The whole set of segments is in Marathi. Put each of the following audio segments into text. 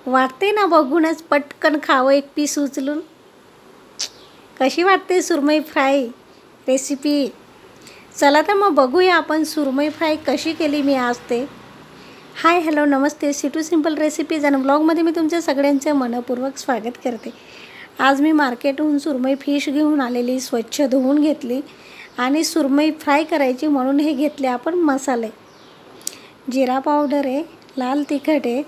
वाटते ना बघूनच पटकन खावं एक पीस उचलून. कशी वाटते सुरमई फ्राय रेसिपी? चला तर मग बघूया आपण सुरमई फ्राय कशी केली मी आज ते. हाय हॅलो नमस्ते, सिटू सिंपल रेसिपीज आणि ब्लॉगमध्ये मी तुमच्या सगळ्यांचे मनपूर्वक स्वागत करते. आज मी मार्केटहून सुरमई फिश घेऊन आलेली, स्वच्छ धुवून घेतली आणि सुरमई फ्राय करायची म्हणून हे घेतले आपण मसाले. जिरा पावडर आहे, लाल तिखट आहे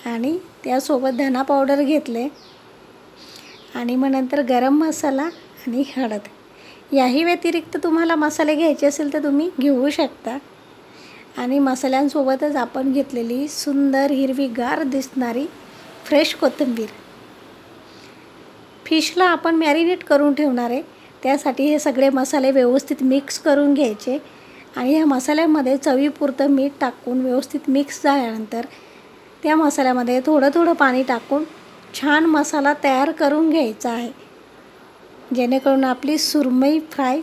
आणि त्यासोबत धना पावडर घेतले आणि मग नंतर गरम मसाला आणि हळद. याही व्यतिरिक्त तुम्हाला मसाले घ्यायचे असेल तर तुम्ही घेऊ शकता. आणि मसाल्यांसोबतच आपण घेतलेली सुंदर हिरवीगार दिसणारी फ्रेश कोथिंबीर. फिशला आपण मॅरिनेट करून ठेवणार आहे, त्यासाठी हे सगळे मसाले व्यवस्थित मिक्स करून घ्यायचे आणि ह्या मसाल्यामध्ये चवीपुरतं मीठ टाकून व्यवस्थित मिक्स झाल्यानंतर त्या मसाल्यामध्ये थोडं थोडं पाणी टाकून छान मसाला तयार करून घ्यायचा आहे, जेणेकरून आपली सुरमई फ्राय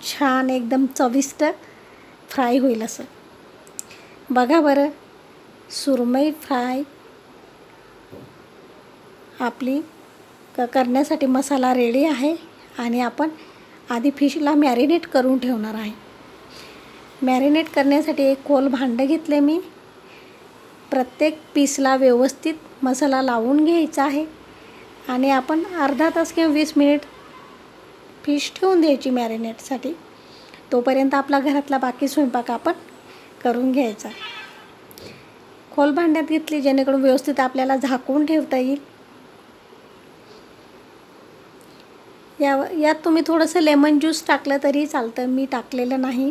छान एकदम चविष्ट फ्राय होईल. असं बघा बरं, सुरमई फ्राय आपली करण्यासाठी मसाला रेडी आहे आणि आपण आधी फिशला मॅरिनेट करून ठेवणार आहे. मॅरिनेट करण्यासाठी एक खोल भांडं घेतले मी. प्रत्येक पीसला व्यवस्थित मसाला लावून घ्यायचा आहे आणि आपण अर्धा तास किंवा 20 मिनिट फिश ठेवून द्यायची मॅरिनेटसाठी. तोपर्यंत आपला घरातला बाकी स्वयंपाक आपण करून घ्यायचा. खोल भांड्यात घेतली जेणेकरून व्यवस्थित आपल्याला झाकून ठेवता येईल. यात तुम्ही थोडंसं लेमन ज्यूस टाकलं तरी चालतं, मी टाकलेलं नाही.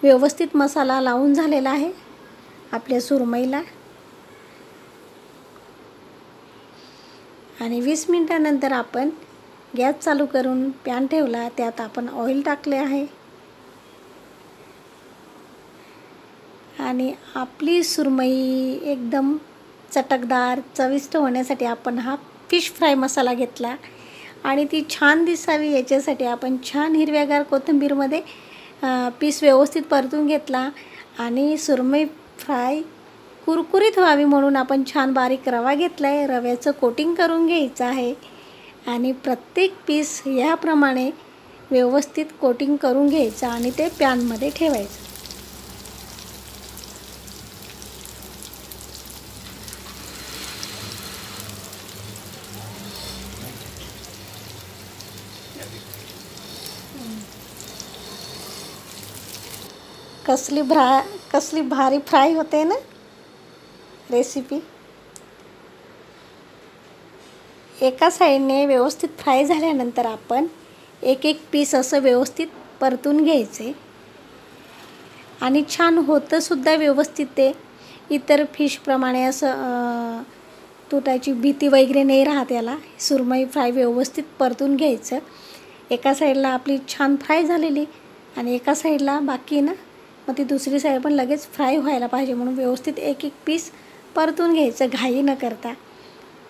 व्यवस्थित मसाला लावून झालेला आहे आपल्या सुरमईला आणि 20 मिनिटानंतर आपण गॅस चालू करून पॅन ठेवला. त्यात आपण ऑइल टाकले आहे आणि आपली सुरमई एकदम चटकदार चविष्ट होण्यासाठी आपण हा फिश फ्राय मसाला घेतला आणि ती छान दिसावी याच्यासाठी आपण छान हिरव्यागार कोथिंबीरमध्ये पीस व्यवस्थित परतून घेतला आणि सुरमई फ्राय कुरकुरीत व्हावी म्हणून आपण छान बारीक रवा घेतला आहे. रव्याचं कोटिंग करून घ्यायचं आहे आणि प्रत्येक पीस याप्रमाणे व्यवस्थित कोटिंग करून घ्यायचं आणि ते पॅनमध्ये ठेवायचं. कसली भारी फ्राय होते ना रेसिपी. एका साईडने व्यवस्थित फ्राय झाल्यानंतर आपण एक एक पीस असं व्यवस्थित परतून घ्यायचे आणि छान होतंसुद्धा व्यवस्थित. ते इतर फिशप्रमाणे असं तुटायची भीती वगैरे नाही राहत याला. सुरमई फ्राय व्यवस्थित परतून घ्यायचं. एका साईडला आपली छान फ्राय झालेली आणि एका साईडला बाकी ना, मग ती दुसरी साईड पण लगेच फ्राय व्हायला पाहिजे म्हणून व्यवस्थित एक एक पीस परतून घ्यायचं घाई न करता.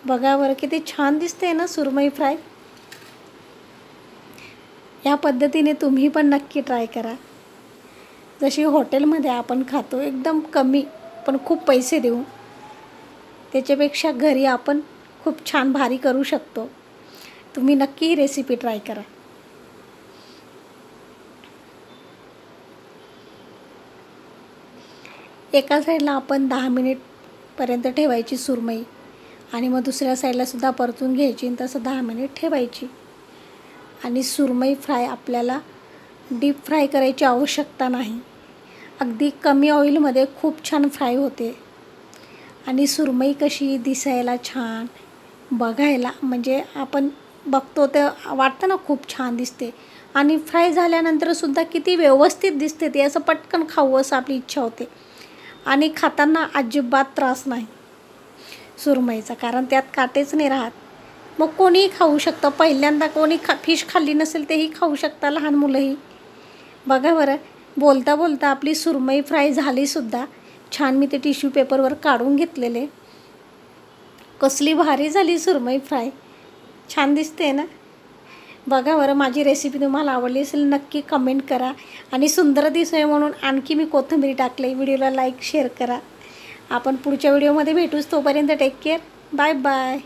बघा बरं किती छान दिसते ना सुरमई फ्राय. या पद्धतीने तुम्ही पण नक्की ट्राय करा. जशी हॉटेलमध्ये आपण खातो एकदम कमी पण खूप पैसे देऊ, त्याच्यापेक्षा घरी आपण खूप छान भारी करू शकतो. तुम्ही नक्की ही रेसिपी ट्राय करा. एका साईडला आपण 10 मिनिटपर्यंत ठेवायची सुरमई आणि मग दुसऱ्या साईडलासुद्धा परतून घ्यायची आणि तसं 10 मिनिट ठेवायची. आणि सुरमई फ्राय आपल्याला डीप फ्राय करायची आवश्यकता नाही. अगदी कमी ऑइलमध्ये खूप छान फ्राय होते आणि सुरमई कशी दिसायला छान, बघायला म्हणजे आपण बघतो तर वाटतं ना खूप छान दिसते आणि फ्राय झाल्यानंतरसुद्धा किती व्यवस्थित दिसते. ते असं पटकन खावं असं आपली इच्छा होते आणि खाताना अजिबात त्रास नाही सुरमईचा, कारण त्यात काटेच नाही राहत. मग कोणीही खाऊ शकतं. पहिल्यांदा कोणी फिश खाल्ली नसेल तेही खाऊ शकता, लहान मुलंही. बघा बरं, बोलता बोलता आपली सुरमई फ्राय झालीसुद्धा. छान मी ते टिश्यू पेपरवर काढून घेतलेले. कसली भारी झाली सुरमई फ्राय, छान दिसते ना. बघा बरं, माझी रेसिपी तुम्हाला आवडली असेल नक्की कमेंट करा आणि सुंदर दिसतोय म्हणून आणखी मी कोथिंबीर टाकले. व्हिडिओला लाईक शेअर करा. आपण पुढच्या व्हिडिओमध्ये भेटूच, तोपर्यंत टेक केअर. Bye bye.